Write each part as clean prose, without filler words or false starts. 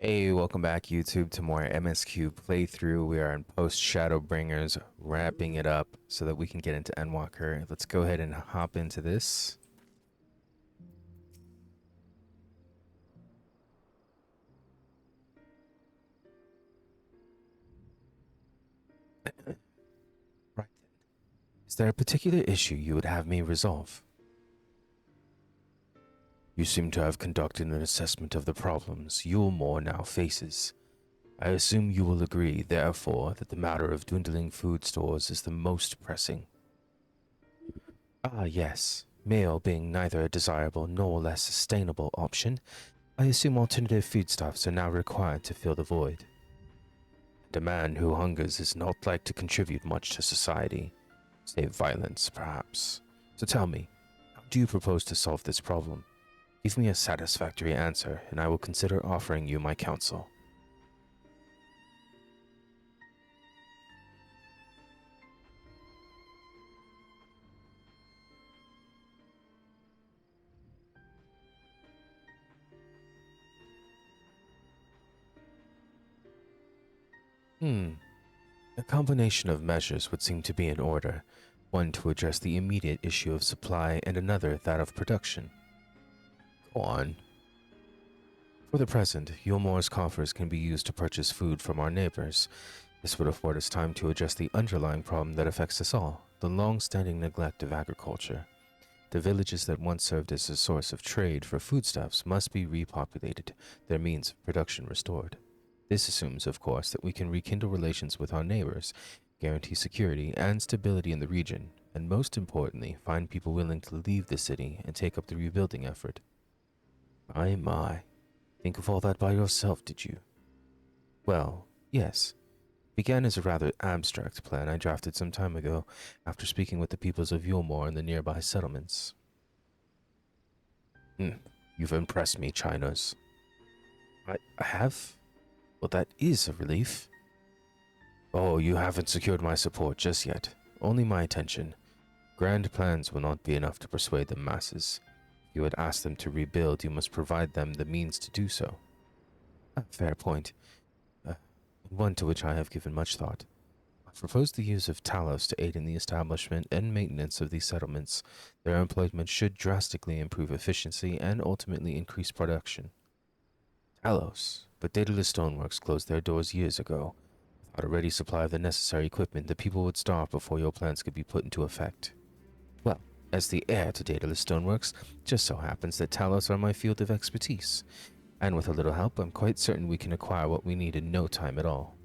Hey, welcome back YouTube to more MSQ playthrough. We are in post Shadowbringers, wrapping it up so that we can get into Endwalker. Let's go ahead and hop into this. Right then. Is there a particular issue you would have me resolve? You seem to have conducted an assessment of the problems Yulmore now faces. I assume you will agree, therefore, that the matter of dwindling food stores is the most pressing. Ah, yes. Meal being neither a desirable nor less sustainable option, I assume alternative foodstuffs are now required to fill the void. And a man who hungers is not like to contribute much to society, save violence, perhaps. So tell me, how do you propose to solve this problem? Give me a satisfactory answer, and I will consider offering you my counsel. A combination of measures would seem to be in order, one to address the immediate issue of supply and another that of production. Go on. For the present, Yulmore's coffers can be used to purchase food from our neighbors. This would afford us time to address the underlying problem that affects us all, the long-standing neglect of agriculture. The villages that once served as a source of trade for foodstuffs must be repopulated, their means of production restored. This assumes, of course, that we can rekindle relations with our neighbors, guarantee security and stability in the region, and most importantly, find people willing to leave the city and take up the rebuilding effort. My. Think of all that by yourself, did you? Well, yes. Began as a rather abstract plan I drafted some time ago after speaking with the peoples of Yulmore and the nearby settlements. You've impressed me, Chinos. I have? Well, that is a relief. Oh, you haven't secured my support just yet. Only my attention. Grand plans will not be enough to persuade the masses. If you had asked them to rebuild, you must provide them the means to do so. A fair point. One to which I have given much thought. I propose the use of Talos to aid in the establishment and maintenance of these settlements. Their employment should drastically improve efficiency and ultimately increase production. Talos, but Daedalus Stoneworks closed their doors years ago. Without a ready supply of the necessary equipment, the people would starve before your plans could be put into effect. Well, as the heir to Daedalus Stoneworks, just so happens that Talos are my field of expertise. And with a little help, I'm quite certain we can acquire what we need in no time at all.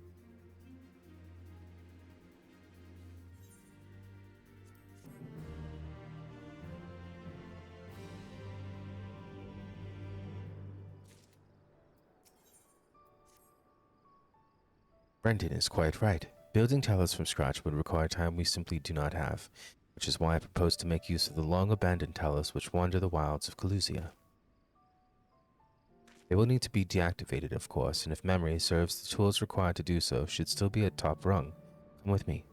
Brendan is quite right. Building Talos from scratch would require time we simply do not have, which is why I propose to make use of the long-abandoned Talos which wander the wilds of Calusia. They will need to be deactivated, of course, and if memory serves, the tools required to do so should still be at top rung. Come with me.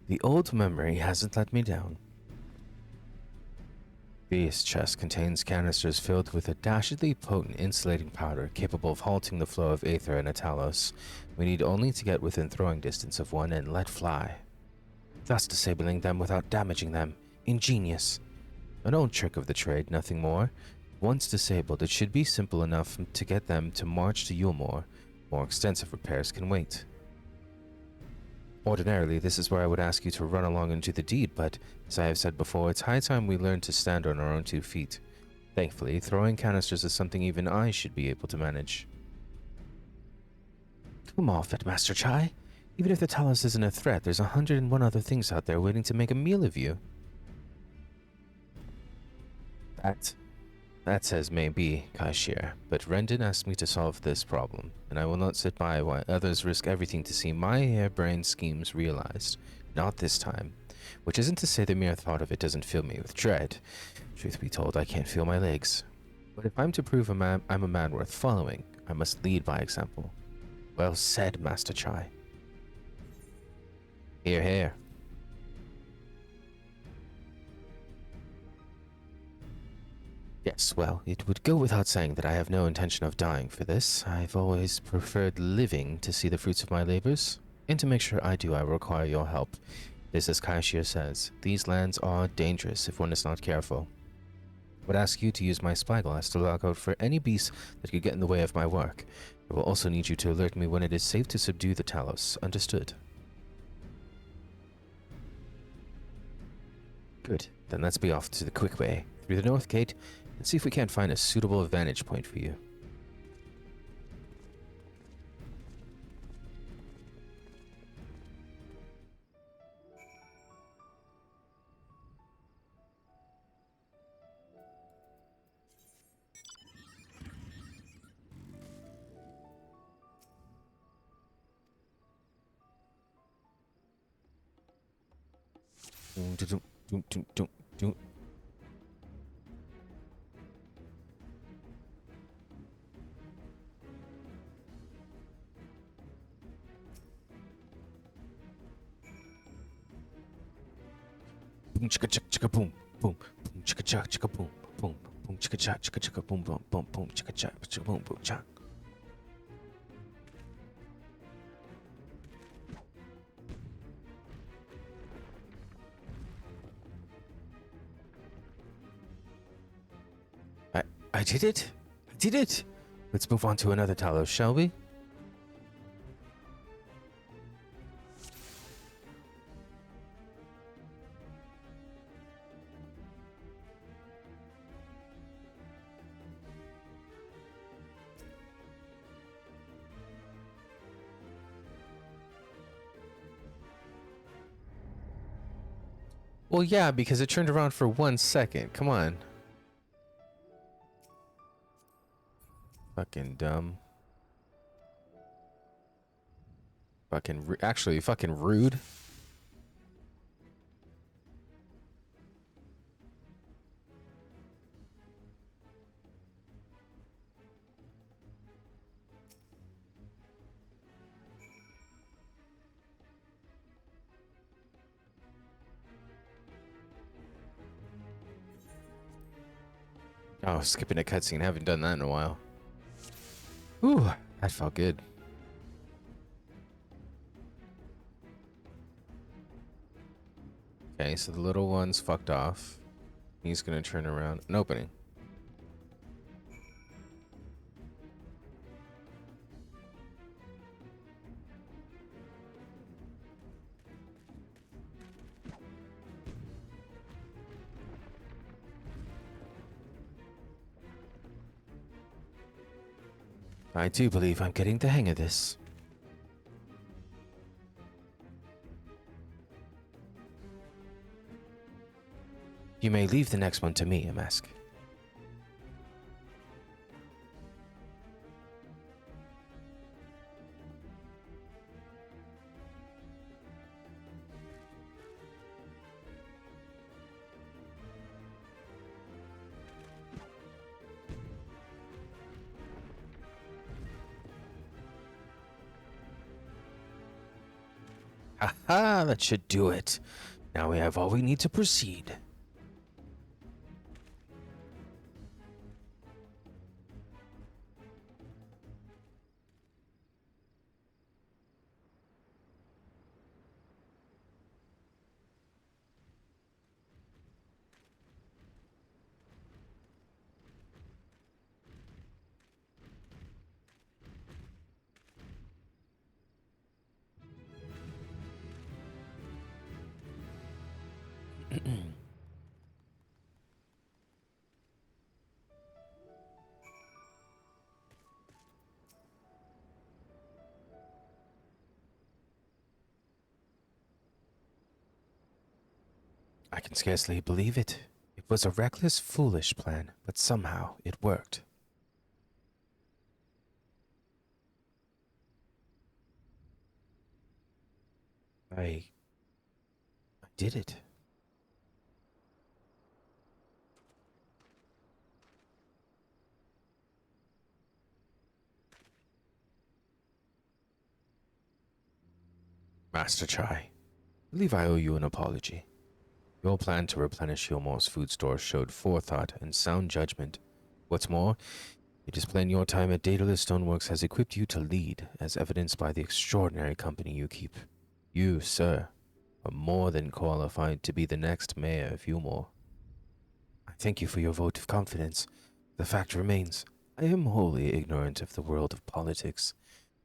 The old memory hasn't let me down. This chest contains canisters filled with a dashedly potent insulating powder capable of halting the flow of aether in a Talos. We need only to get within throwing distance of one and let fly, thus disabling them without damaging them. Ingenious. An old trick of the trade, nothing more. Once disabled, it should be simple enough to get them to march to Yulmore. More extensive repairs can wait. Ordinarily, this is where I would ask you to run along and do the deed, but as I have said before, it's high time we learn to stand on our own 2 feet. Thankfully, throwing canisters is something even I should be able to manage. Come off it, Master Chai. Even if the Talos isn't a threat, there's 101 other things out there waiting to make a meal of you. That's as may be, Kaishir, but Rendon asked me to solve this problem, and I will not sit by while others risk everything to see my harebrained schemes realized. Not this time. Which isn't to say the mere thought of it doesn't fill me with dread. Truth be told, I can't feel my legs. But if I'm to prove I'm a man worth following, I must lead by example. Well said, Master Chai. Hear, hear. Yes, well, it would go without saying that I have no intention of dying for this. I've always preferred living to see the fruits of my labors. And to make sure I do, I require your help. It is as Kaishir says, these lands are dangerous if one is not careful. I would ask you to use my spyglass to look out for any beasts that could get in the way of my work. I will also need you to alert me when it is safe to subdue the Talos. Understood? Good. Then let's be off to the quick way, through the north gate, and see if we can't find a suitable vantage point for you. Boom chicka chicka chicka boom boom boom chicka chicka chicka boom boom boom chicka chicka chicka chicka boom boom boom boom chicka chicka chicka boom boom cha. I did it! I did it! Let's move on to another Talos, shall we? Well, yeah, because it turned around for 1 second. Come on. Fucking dumb. Actually, fucking rude. Oh, skipping a cutscene. Haven't done that in a while. Ooh, that felt good. Okay, so the little one's fucked off. He's gonna turn around. An opening. I do believe I'm getting the hang of this. You may leave the next one to me, MSQ. Haha, that should do it. Now we have all we need to proceed. I can scarcely believe it. It was a reckless, foolish plan, but somehow it worked. I did it. Master Chai, I believe I owe you an apology. Your plan to replenish Yulmor's food store showed forethought and sound judgment. What's more, it is plain your time at Daedalus Stoneworks has equipped you to lead, as evidenced by the extraordinary company you keep. You, sir, are more than qualified to be the next mayor of Yulmor. I thank you for your vote of confidence. The fact remains, I am wholly ignorant of the world of politics,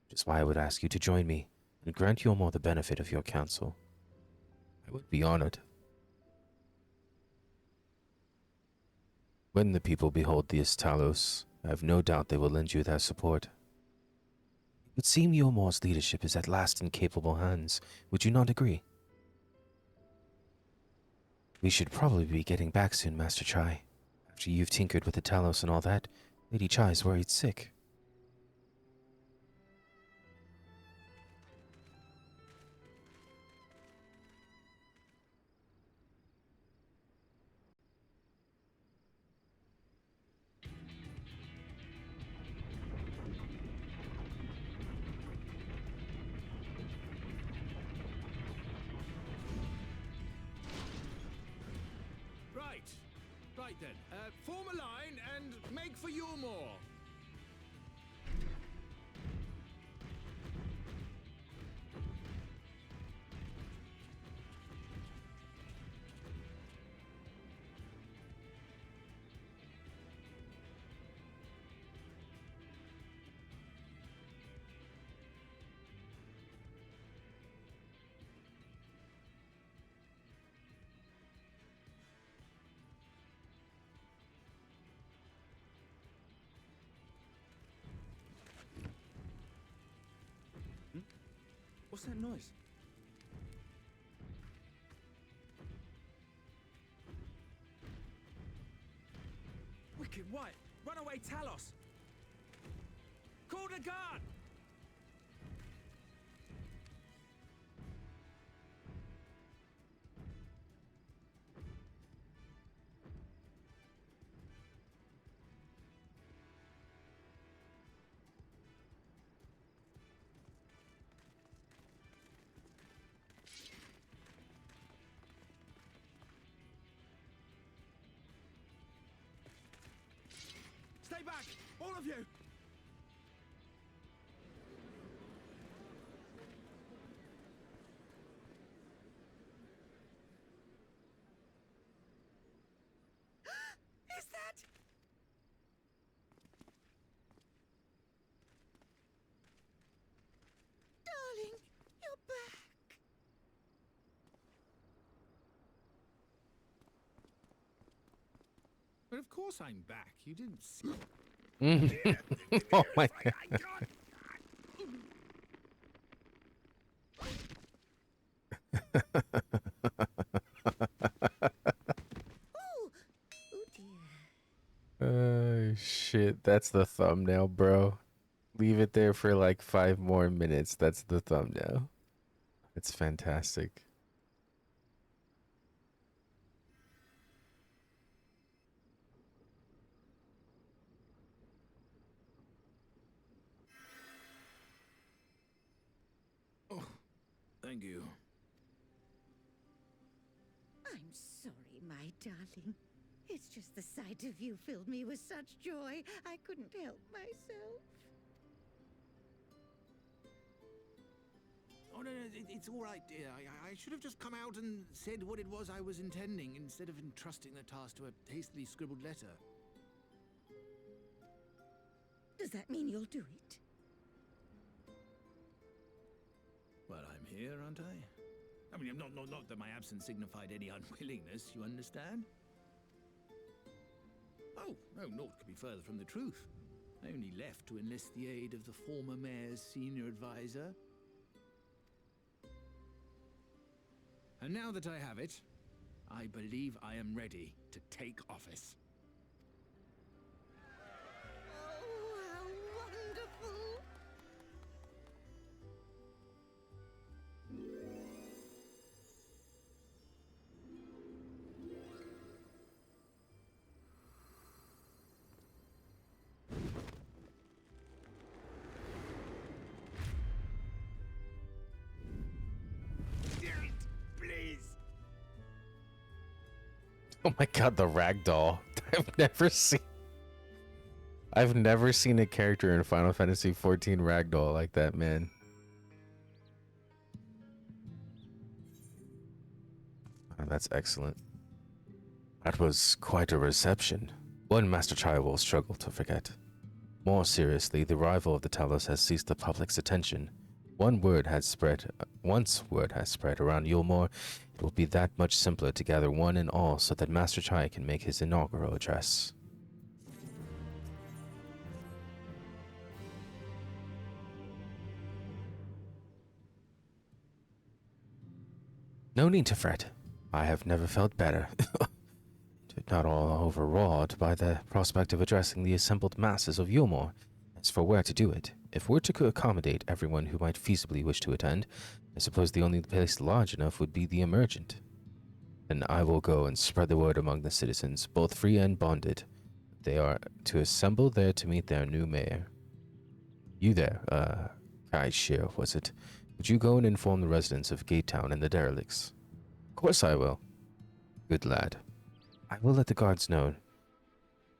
which is why I would ask you to join me and grant Yulmor the benefit of your counsel. I would be honored. When the people behold the Talos, I have no doubt they will lend you their support. It would seem Yulmor's leadership is at last in capable hands. Would you not agree? We should probably be getting back soon, Master Chai. After you've tinkered with the Talos and all that, Lady Chai's worried sick. Right then, form a line and make for Yulmor. What's that noise? Wicked White! Runaway Talos! Call the guard! Stay back! All of you! Is that... Darling, you're back. But of course I'm back. You didn't see. Oh my god. Oh dear. Shit, that's the thumbnail, bro. Leave it there for like 5 more minutes. That's the thumbnail. It's fantastic. Oh, thank you. I'm sorry, my darling. It's just the sight of you filled me with such joy, I couldn't help myself. Oh, no, it's all right, dear. I should have just come out and said what it was I was intending, instead of entrusting the task to a hastily scribbled letter. Does that mean you'll do it? Well, I'm here, aren't I? I mean, not that my absence signified any unwillingness, you understand? Oh, no, naught could be further from the truth. I only left to enlist the aid of the former mayor's senior advisor. And now that I have it, I believe I am ready to take office. Oh, how wonderful! Please. Oh my god, the ragdoll. I've never seen a character in Final Fantasy XIV ragdoll like that, man. Oh, that's excellent. That was quite a reception. One Master Child will struggle to forget. More seriously, the arrival of the Talos has seized the public's attention. Once word has spread around Yulmore, it will be that much simpler to gather one and all so that Master Chai can make his inaugural address. No need to fret. I have never felt better. Not all overawed by the prospect of addressing the assembled masses of Yulmore. As for where to do it, if we're to accommodate everyone who might feasibly wish to attend, I suppose the only place large enough would be the Emergent. Then I will go and spread the word among the citizens, both free and bonded. They are to assemble there to meet their new mayor. You there, Kai Shir, was it? Would you go and inform the residents of Gatetown and the derelicts? Of course I will. Good lad. I will let the guards know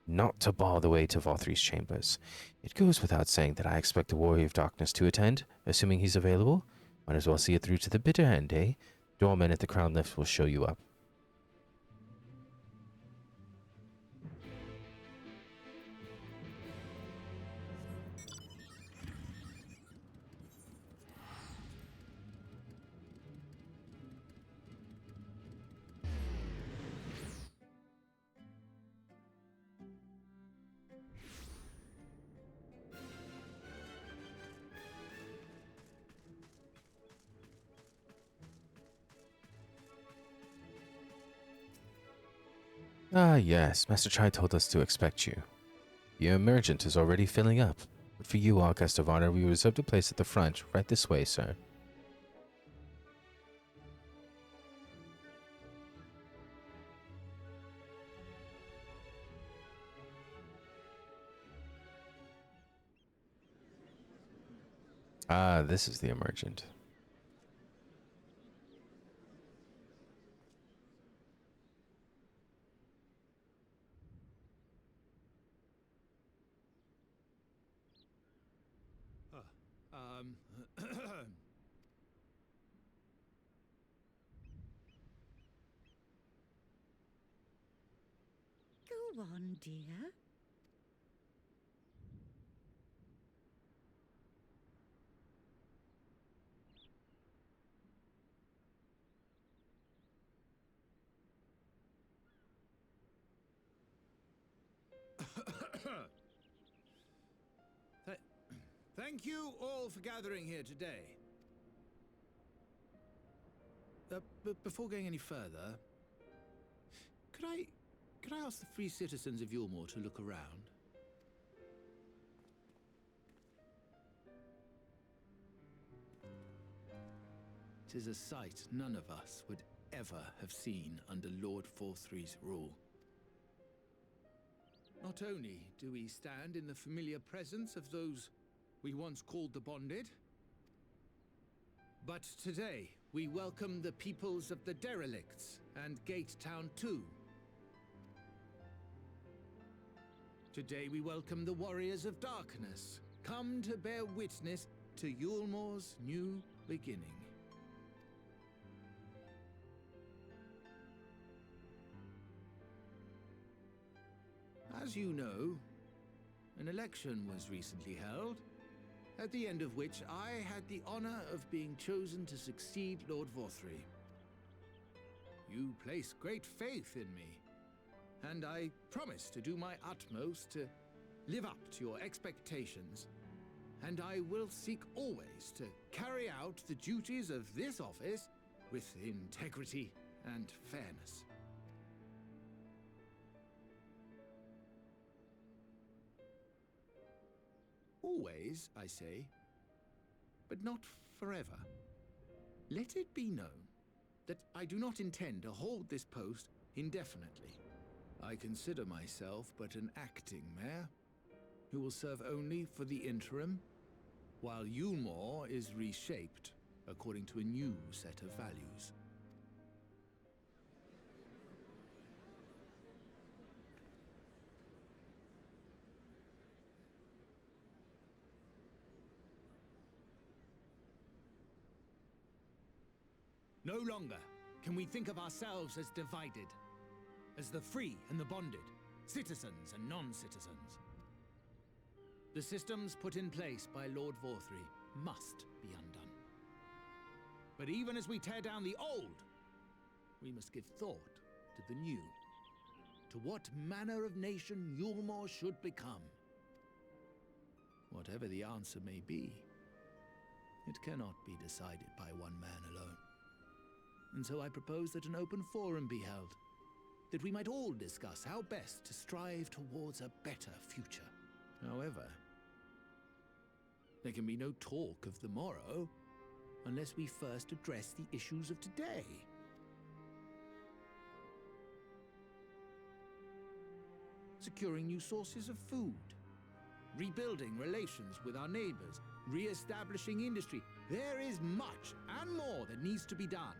not to bar the way to Vothri's chambers. It goes without saying that I expect the Warrior of Darkness to attend, assuming he's available. Might as well see it through to the bitter end, eh? Doorman at the Crown Lift will show you up. Ah, yes, Master Chai told us to expect you. The Emergent is already filling up. But for you, our guest of honor, we reserved a place at the front. Right this way, sir. Ah, this is the Emergent. Go on, dear. Thank you all for gathering here today. But before going any further, could I ask the free citizens of Yulmore to look around? Tis a sight none of us would ever have seen under Lord Forthry's rule. Not only do we stand in the familiar presence of those we once called the Bonded, but today we welcome the peoples of the Derelicts and Gatetown too. Today we welcome the Warriors of Darkness, come to bear witness to Yulmore's new beginning. As you know, an election was recently held, at the end of which I had the honor of being chosen to succeed Lord Vothry. You place great faith in me, and I promise to do my utmost to live up to your expectations, and I will seek always to carry out the duties of this office with integrity and fairness. Always, I say, but not forever. Let it be known that I do not intend to hold this post indefinitely. I consider myself but an acting mayor who will serve only for the interim, while Yulmore is reshaped according to a new set of values. No longer can we think of ourselves as divided, as the free and the bonded, citizens and non-citizens. The systems put in place by Lord Vorthry must be undone. But even as we tear down the old, we must give thought to the new, to what manner of nation Yulmore should become. Whatever the answer may be, it cannot be decided by one man alone. And so I propose that an open forum be held, that we might all discuss how best to strive towards a better future. However, there can be no talk of the morrow unless we first address the issues of today. Securing new sources of food, rebuilding relations with our neighbors, re-establishing industry. There is much and more that needs to be done.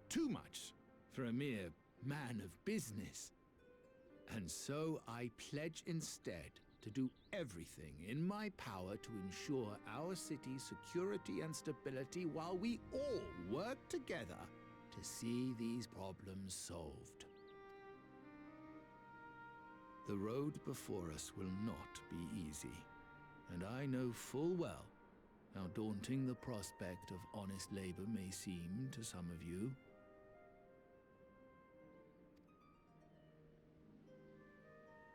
Too much for a mere man of business. And so I pledge instead to do everything in my power to ensure our city's security and stability while we all work together to see these problems solved. The road before us will not be easy, and I know full well how daunting the prospect of honest labor may seem to some of you.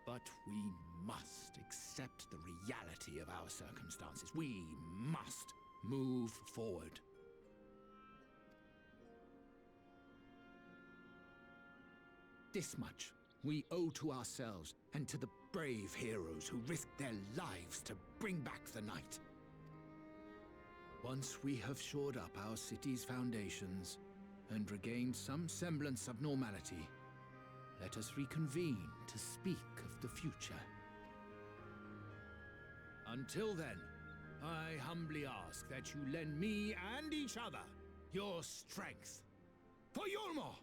But we must accept the reality of our circumstances. We must move forward. This much we owe to ourselves and to the brave heroes who risked their lives to bring back the night. Once we have shored up our city's foundations and regained some semblance of normality, let us reconvene to speak of the future. Until then, I humbly ask that you lend me and each other your strength. For Yulmore!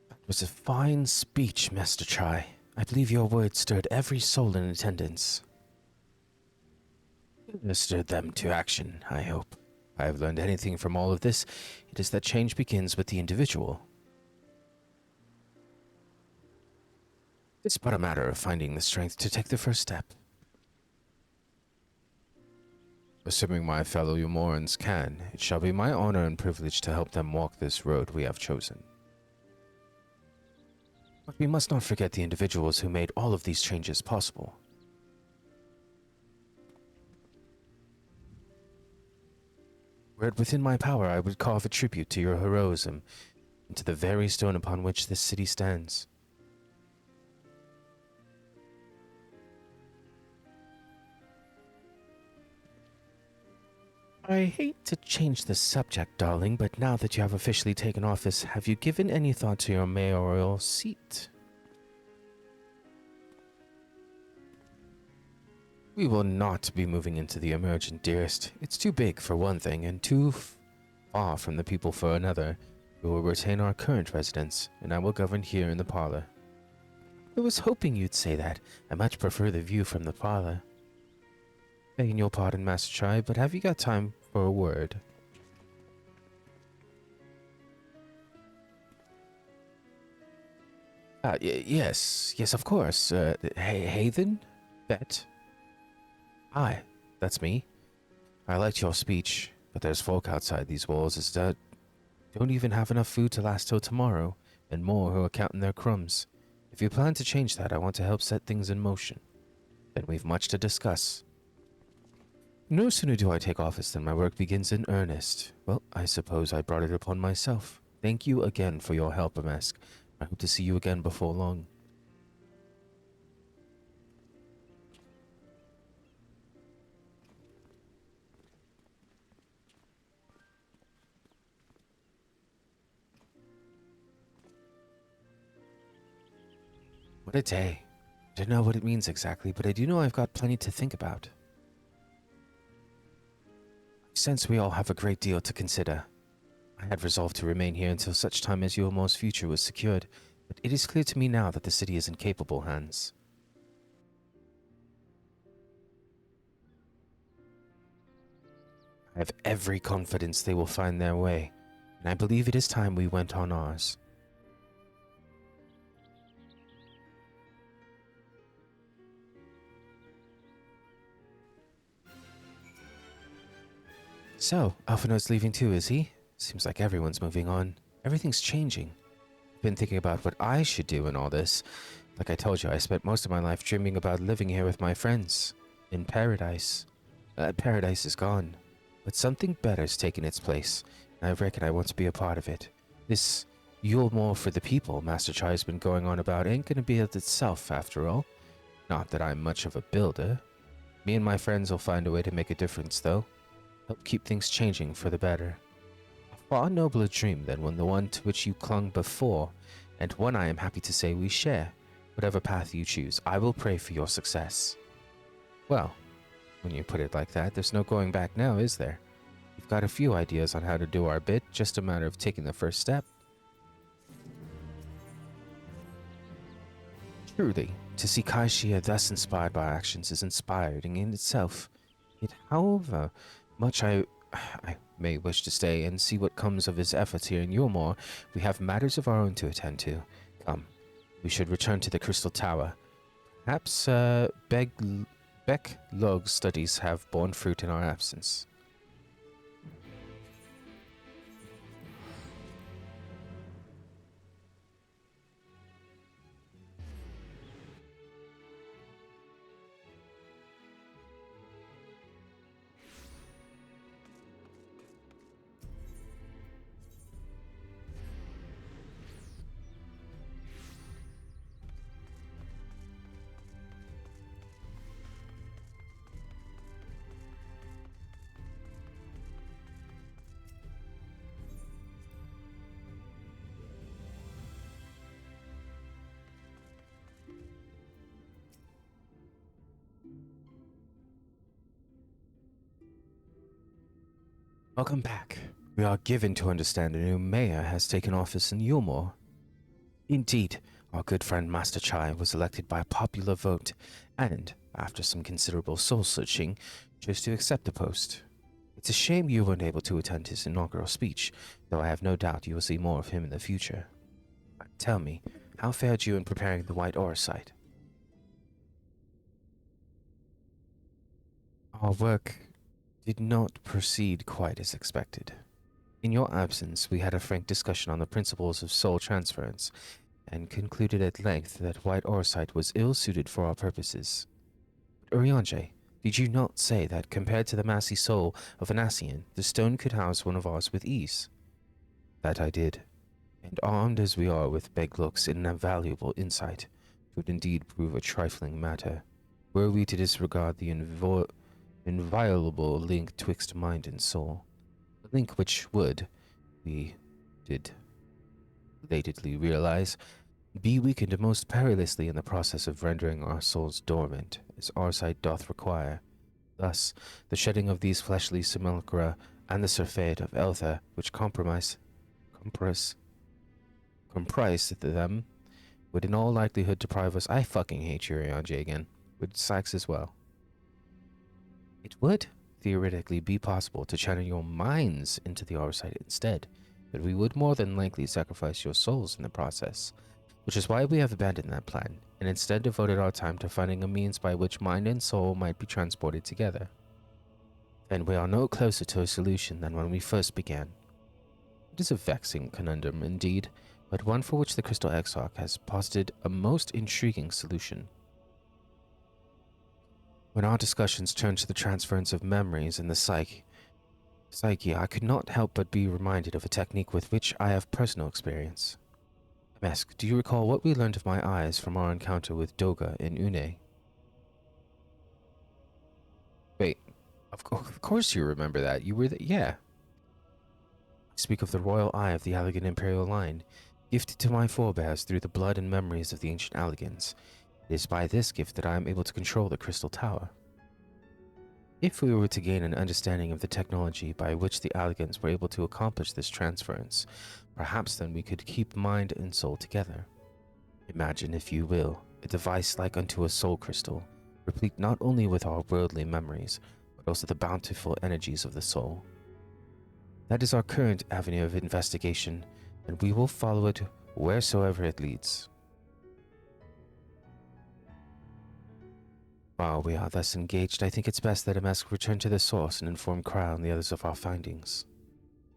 It was a fine speech, Master Chai. I believe your words stirred every soul in attendance. Stirred them to action, I hope. If I have learned anything from all of this, it is that change begins with the individual. It's but a matter of finding the strength to take the first step. Assuming my fellow Yulmorans can, it shall be my honor and privilege to help them walk this road we have chosen. But we must not forget the individuals who made all of these changes possible. Were it within my power, I would carve a tribute to your heroism and to the very stone upon which this city stands. I hate to change the subject, darling, but now that you have officially taken office, have you given any thought to your mayoral seat? We will not be moving into the emergent, dearest. It's too big for one thing, and too far from the people for another. We will retain our current residence, and I will govern here in the parlor. I was hoping you'd say that. I much prefer the view from the parlor. Begging your pardon, Master Chai, but have you got time for a word? Yes, of course. Haven? Bet? Aye, that's me. I liked your speech, but there's folk outside these walls that don't even have enough food to last till tomorrow, and more who are counting their crumbs. If you plan to change that, I want to help set things in motion. Then we've much to discuss. No sooner do I take office than my work begins in earnest. Well, I suppose I brought it upon myself. Thank you again for your help, MSQ. I hope to see you again before long. What a day. I don't know what it means exactly, but I do know I've got plenty to think about. I sense we all have a great deal to consider. I had resolved to remain here until such time as Yulmore's future was secured, but it is clear to me now that the city is in capable hands. I have every confidence they will find their way, and I believe it is time we went on ours. So, Alphinaud's leaving too, is he? Seems like everyone's moving on. Everything's changing. I've been thinking about what I should do in all this. Like I told you, I spent most of my life dreaming about living here with my friends. In paradise. Paradise is gone. But something better's taken its place, and I reckon I want to be a part of it. This Yulmore for the people Master Chai has been going on about ain't gonna build itself, after all. Not that I'm much of a builder. Me and my friends will find a way to make a difference, though. Help keep things changing for the better. A far nobler dream than the one to which you clung before, and one I am happy to say we share. Whatever path you choose, I will pray for your success. Well, when you put it like that, there's no going back now, is there? We've got a few ideas on how to do our bit, just a matter of taking the first step. Truly, to see Kaishia thus inspired by our actions is inspiring in itself. Yet, however much I may wish to stay and see what comes of his efforts here in Yulmore, we have matters of our own to attend to. Come, we should return to the Crystal Tower. Perhaps Beck Log's studies have borne fruit in our absence. Welcome back. We are given to understand a new mayor has taken office in Yulmore. Indeed, our good friend Master Chai was elected by a popular vote, and, after some considerable soul-searching, chose to accept the post. It's a shame you weren't able to attend his inaugural speech, though I have no doubt you will see more of him in the future. Tell me, how fared you in preparing the White Ore site? Our work did not proceed quite as expected. In your absence, we had a frank discussion on the principles of soul transference, and concluded at length that White Ore site was ill-suited for our purposes. But Urianger, did you not say that compared to the massy soul of an Ascian, the stone could house one of ours with ease? That I did, and armed as we are with Beglok's invaluable insight, it would indeed prove a trifling matter, were we to disregard the inviolable link twixt mind and soul. A link which would, we did belatedly realize, be weakened most perilously in the process of rendering our souls dormant, as our sight doth require. Thus, the shedding of these fleshly simulacra and the surfeit of Eltha, which comprise them, would in all likelihood deprive us. I fucking hate Urion J again. Would Sykes as well. It would theoretically be possible to channel your minds into the Oversight instead, but we would more than likely sacrifice your souls in the process, which is why we have abandoned that plan, and instead devoted our time to finding a means by which mind and soul might be transported together. And we are no closer to a solution than when we first began. It is a vexing conundrum indeed, but one for which the Crystal Exarch has posited a most intriguing solution. When our discussions turned to the transference of memories in the psyche, I could not help but be reminded of a technique with which I have personal experience. MSQ, do you recall what we learned of my eyes from our encounter with Doga in Une? Wait, of course you remember that. You were yeah. I speak of the royal eye of the Allegan Imperial line, gifted to my forebears through the blood and memories of the ancient Allegans. It is by this gift that I am able to control the Crystal Tower. If we were to gain an understanding of the technology by which the Allegans were able to accomplish this transference, perhaps then we could keep mind and soul together. Imagine, if you will, a device like unto a soul crystal, replete not only with our worldly memories, but also the bountiful energies of the soul. That is our current avenue of investigation, and we will follow it wheresoever it leads. While we are thus engaged, I think it's best that MSQ return to the source and inform Kryle and the others of our findings.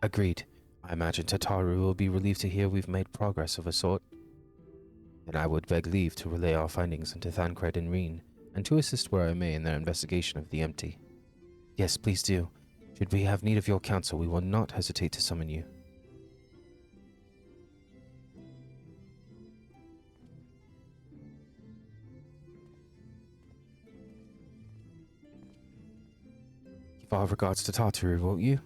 Agreed. I imagine Tataru will be relieved to hear we've made progress of a sort. Then I would beg leave to relay our findings unto Thancred and Reen, and to assist where I may in their investigation of the empty. Yes, please do. Should we have need of your counsel, we will not hesitate to summon you. Give our regards to Tataru, won't you?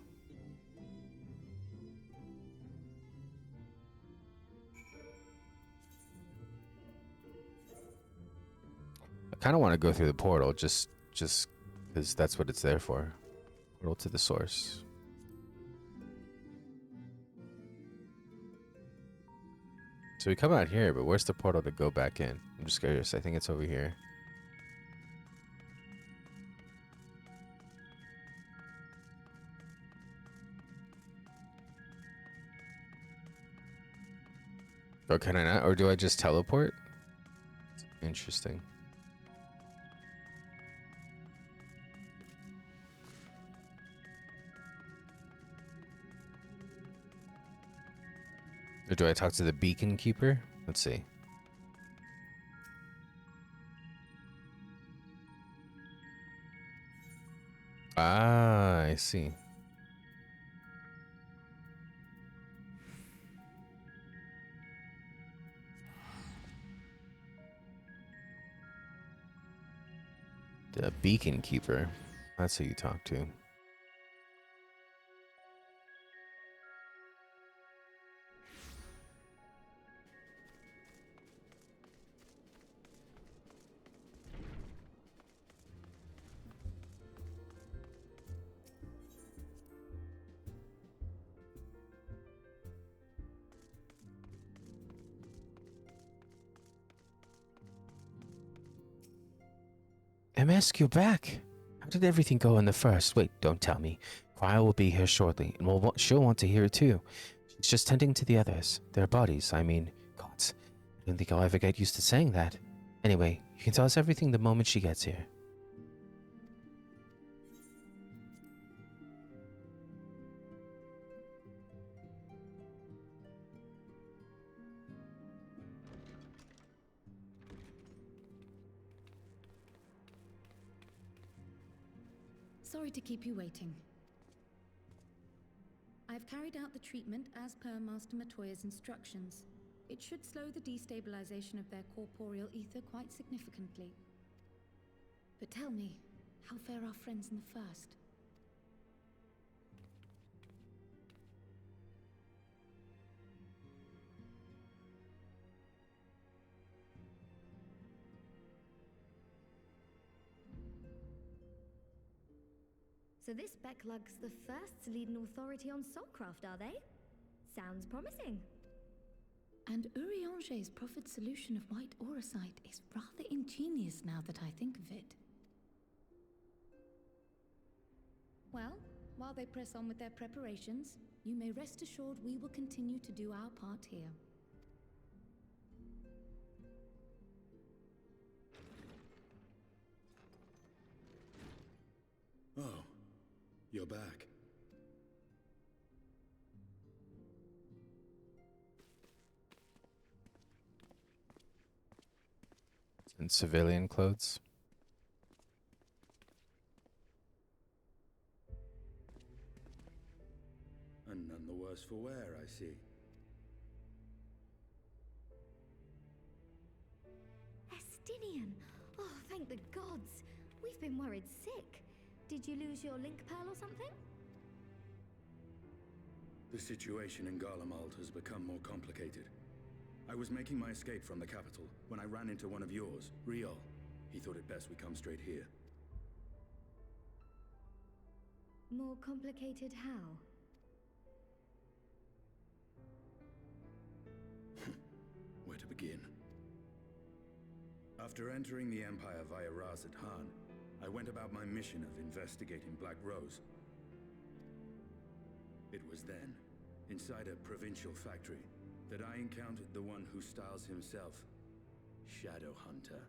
I kind of want to go through the portal, just because that's what it's there for. Portal to the source. So we come out here, but where's the portal to go back in? I'm just curious. I think it's over here. Or can I not? Or do I just teleport? Interesting. Or do I talk to the beacon keeper? Let's see. Ah, I see. The beacon keeper. That's who you talk to. MSQ, you're back. How did everything go in the first? Wait, don't tell me. Kryle will be here shortly, and she'll want to hear it too. She's just tending to the others. Their bodies, I mean. Gods, I don't think I'll ever get used to saying that. Anyway, you can tell us everything the moment she gets here. Sorry to keep you waiting. I've carried out the treatment as per Master Matoya's instructions. It should slow the destabilization of their corporeal ether quite significantly. But tell me, how fare our friends in the first? So this Becklug's the first to lead an authority on soulcraft, are they? Sounds promising. And Urianger's proffered solution of white auracite is rather ingenious now that I think of it. Well, while they press on with their preparations, you may rest assured we will continue to do our part here. Oh, you're back. In civilian clothes. And none the worse for wear, I see. Estinian! Oh, thank the gods! We've been worried sick. Did you lose your link pearl or something? The situation in Garlemald has become more complicated. I was making my escape from the capital when I ran into one of yours, Riol. He thought it best we come straight here. More complicated how? Where to begin? After entering the Empire via Razat Han, I went about my mission of investigating Black Rose. It was then, inside a provincial factory, that I encountered the one who styles himself Shadow Hunter,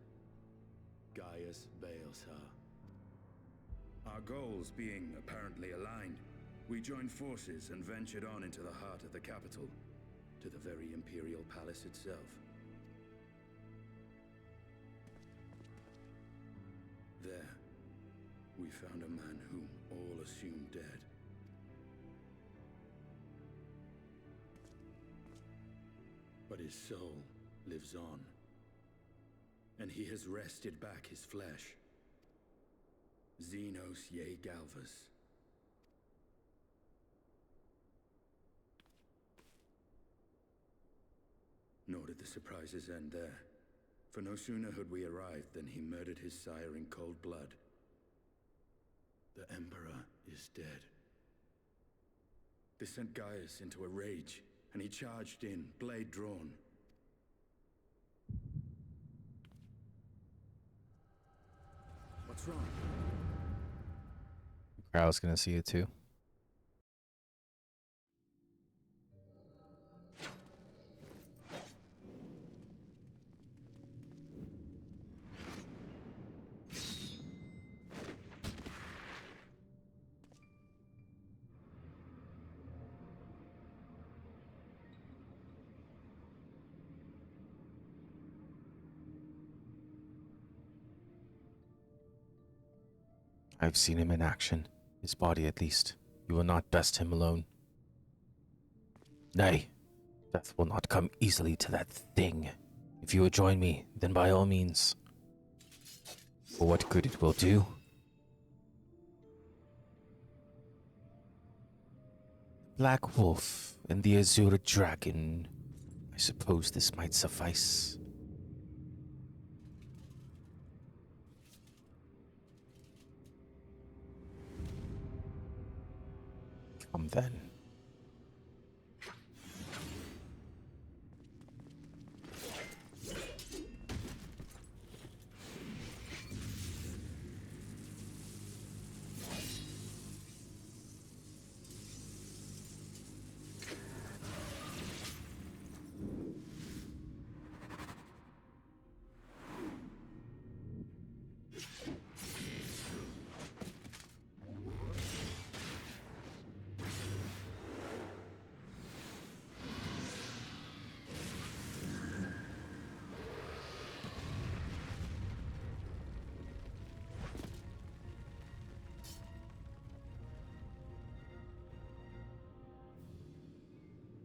Gaius Baelsar. Our goals being apparently aligned, we joined forces and ventured on into the heart of the capital, to the very Imperial Palace itself. There, we found a man whom all assumed dead. But his soul lives on, and he has wrested back his flesh. Xenos ye Galvas. Nor did the surprises end there, for no sooner had we arrived than he murdered his sire in cold blood. The Emperor is dead. This sent Gaius into a rage, and he charged in, blade drawn. What's wrong? Crowd's gonna see it too. I've seen him in action. His body, at least. You will not best him alone. Nay, death will not come easily to that thing. If you would join me, then by all means. For what good it will do? Black Wolf and the Azure Dragon. I suppose this might suffice. Come then.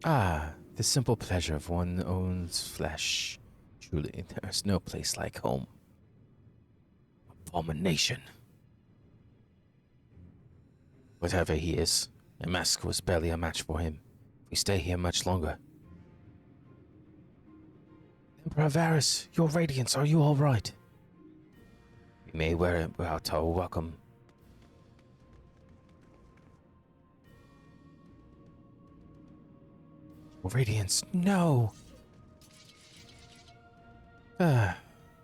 Ah, the simple pleasure of one's own flesh. Truly, there is no place like home. Abomination. Whatever he is, MSQ was barely a match for him. If we stay here much longer. Emperor Varys, your radiance, are you all right? We may wear it without our welcome. Radiance, no!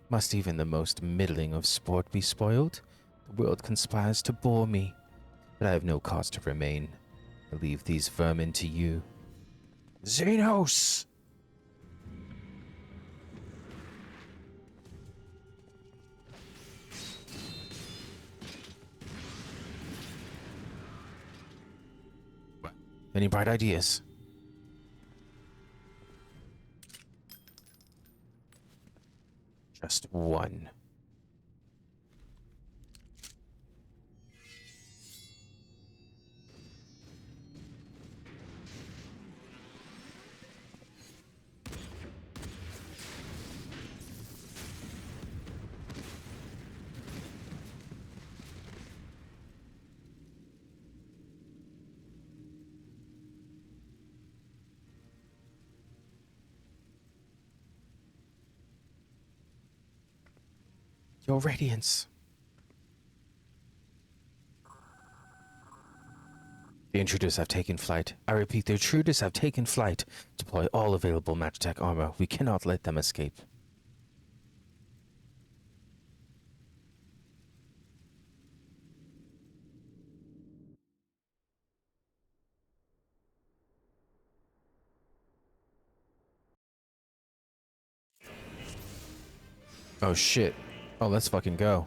Must even the most middling of sport be spoiled? The world conspires to bore me, but I have no cause to remain. I leave these vermin to you. Xenos! Any bright ideas? Just one. Your radiance. The intruders have taken flight. I repeat, the intruders have taken flight. Deploy all available Magitech armor. We cannot let them escape. Oh shit. Oh, let's fucking go.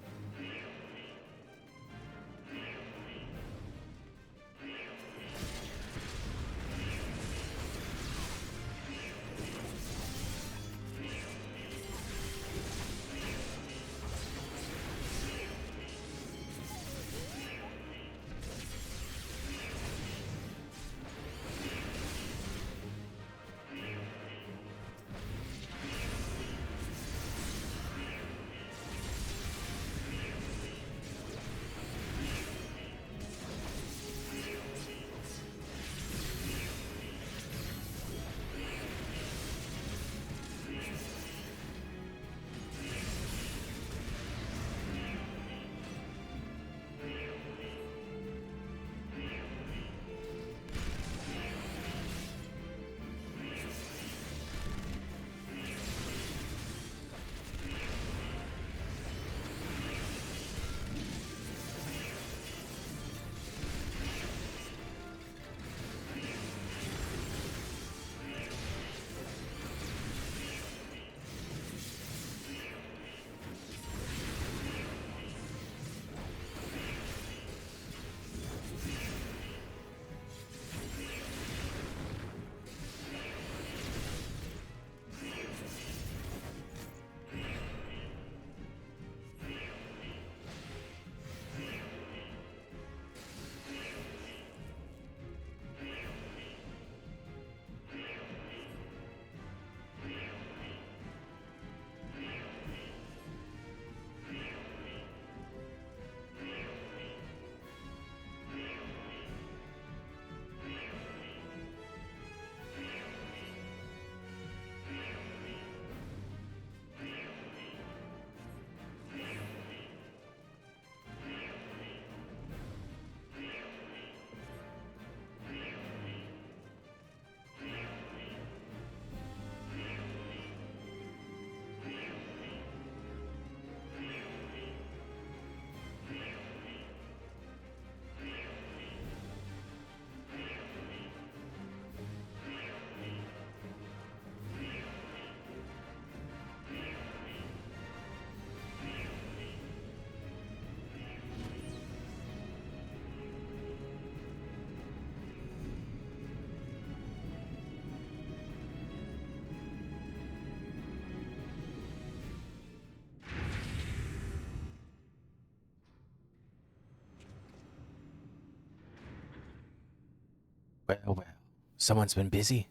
Well. Someone's been busy.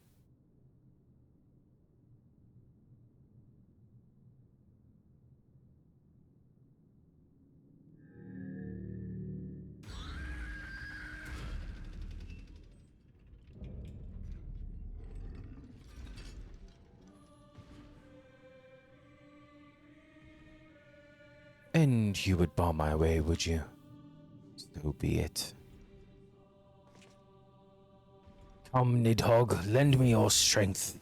And you would bar my way, would you? So be it. Come, Nidhogg, lend me your strength.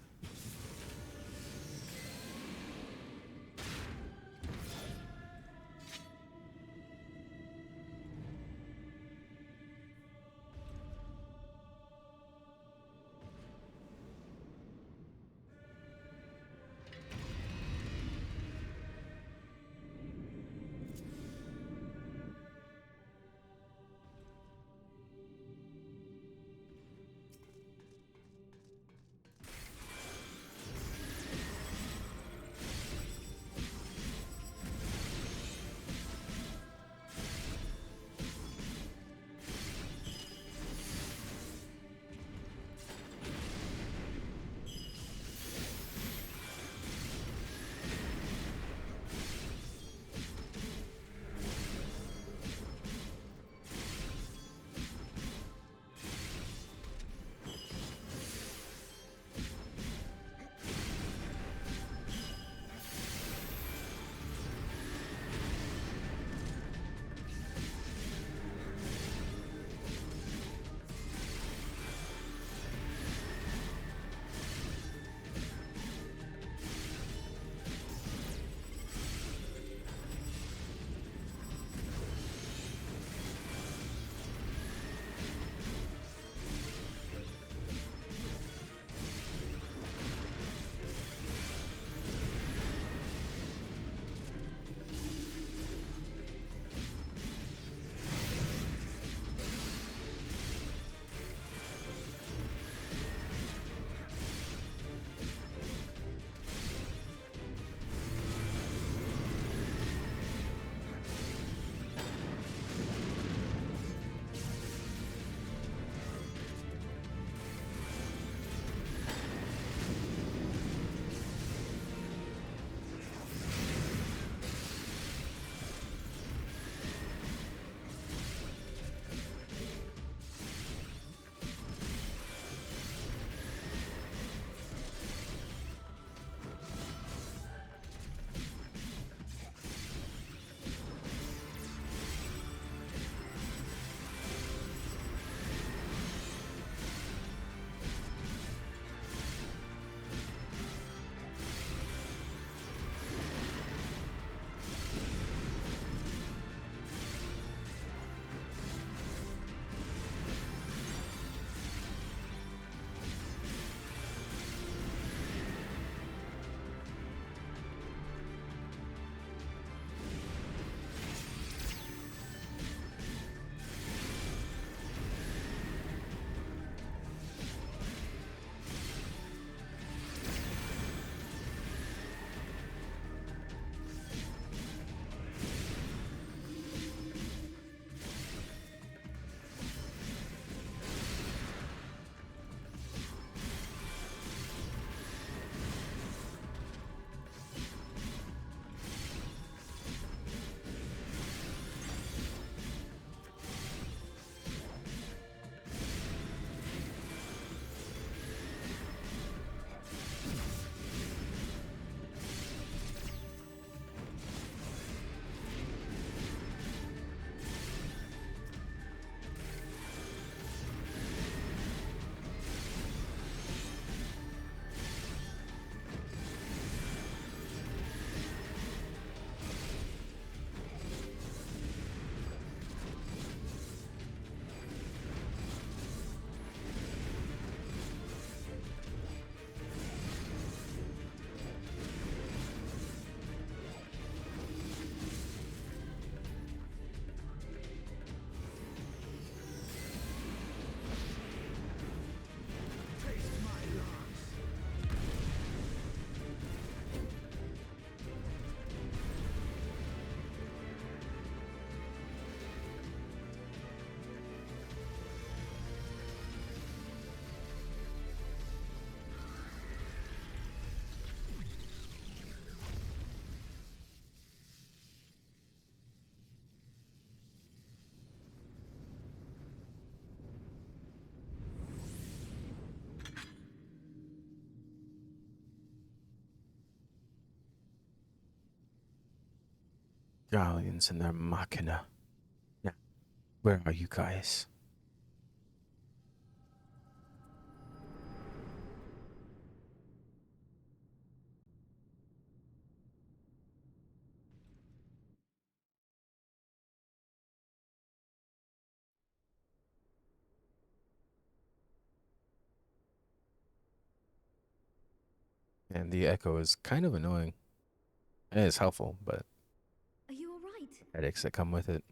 Guardians and their machina. Now, where are you guys? And the echo is kind of annoying. It is helpful, but Are you all right? headaches that come with it.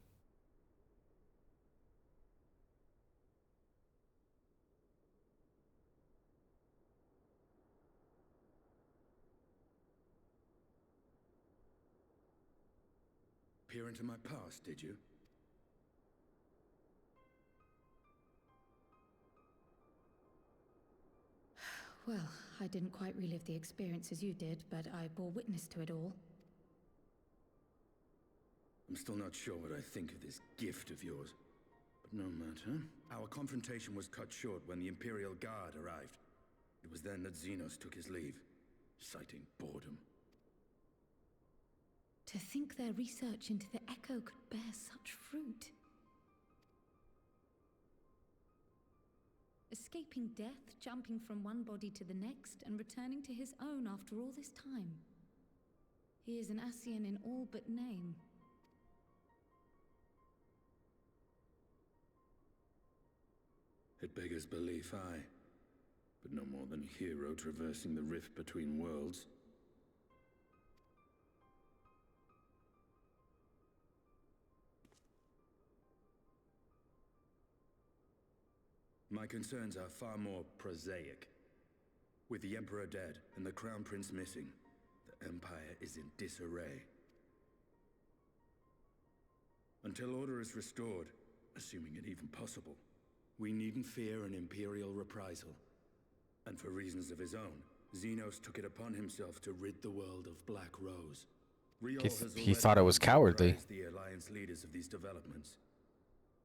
Peer into my past, did you? Well, I didn't quite relive the experience as you did, but I bore witness to it all. I'm still not sure what I think of this gift of yours. But no matter. Our confrontation was cut short when the Imperial Guard arrived. It was then that Xenos took his leave, citing boredom. To think their research into the Echo could bear such fruit. Escaping death, jumping from one body to the next, and returning to his own after all this time. He is an Ascian in all but name. It beggars belief, aye. But no more than a hero traversing the rift between worlds. My concerns are far more prosaic. With the Emperor dead and the Crown Prince missing, the Empire is in disarray. Until order is restored, assuming it even possible, we needn't fear an Imperial reprisal. And for reasons of his own, Xenos took it upon himself to rid the world of Black Rose. Riol has He thought it was already cowardly. apprised the Alliance leaders of these developments.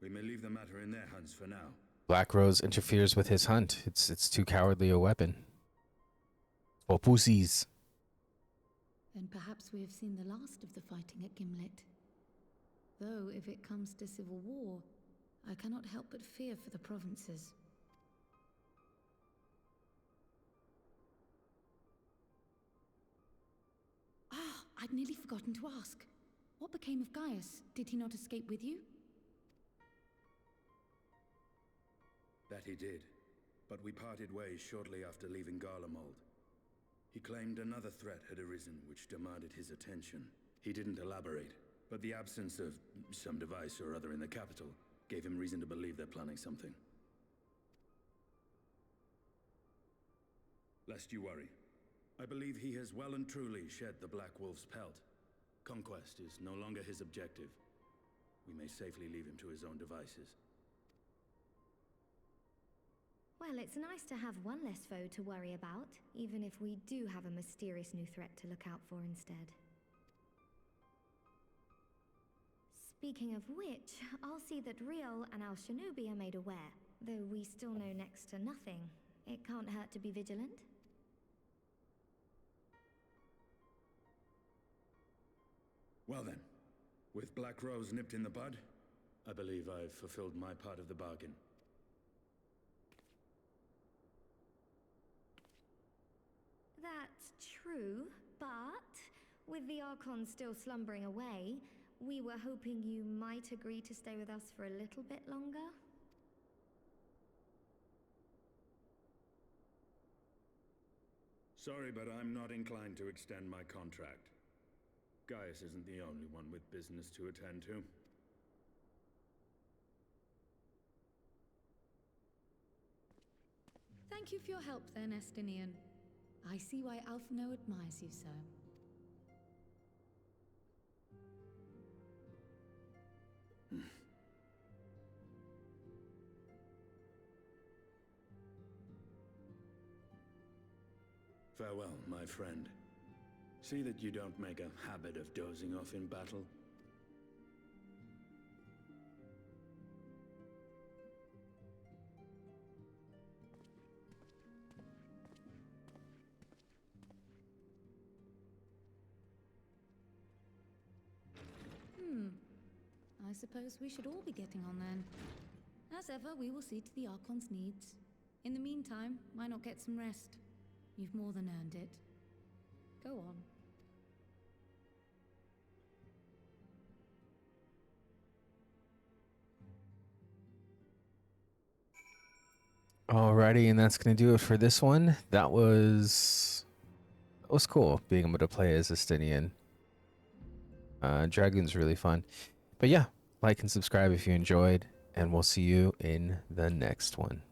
We may leave the matter in their hands for now. Black Rose interferes with his hunt. It's too cowardly a weapon. For pussies. Then perhaps we have seen the last of the fighting at Gimlet. Though, if it comes to civil war, I cannot help but fear for the provinces. Ah, I'd nearly forgotten to ask. What became of Gaius? Did he not escape with you? That he did, but we parted ways shortly after leaving Garlemald. He claimed another threat had arisen which demanded his attention. He didn't elaborate, but the absence of some device or other in the capital gave him reason to believe they're planning something. Lest you worry, I believe he has well and truly shed the Black Wolf's pelt. Conquest is no longer his objective. We may safely leave him to his own devices. Well, it's nice to have one less foe to worry about, even if we do have a mysterious new threat to look out for instead. Speaking of which, I'll see that Riol and our Shinobi are made aware. Though we still know next to nothing, it can't hurt to be vigilant. Well then, with Black Rose nipped in the bud, I believe I've fulfilled my part of the bargain. That's true, but with the Archon still slumbering away, we were hoping you might agree to stay with us for a little bit longer. Sorry, but I'm not inclined to extend my contract. Gaius isn't the only one with business to attend to. Thank you for your help then, Estinian. I see why Alphino admires you so. Farewell, my friend. See that you don't make a habit of dozing off in battle. I suppose we should all be getting on then. As ever, we will see to the Archon's needs. In the meantime, why not get some rest? You've more than earned it. Go on. Alrighty, and that's going to do it for this one. That was It was cool being able to play as Estinian. Dragoon's really fun. But yeah, like and subscribe if you enjoyed, and we'll see you in the next one.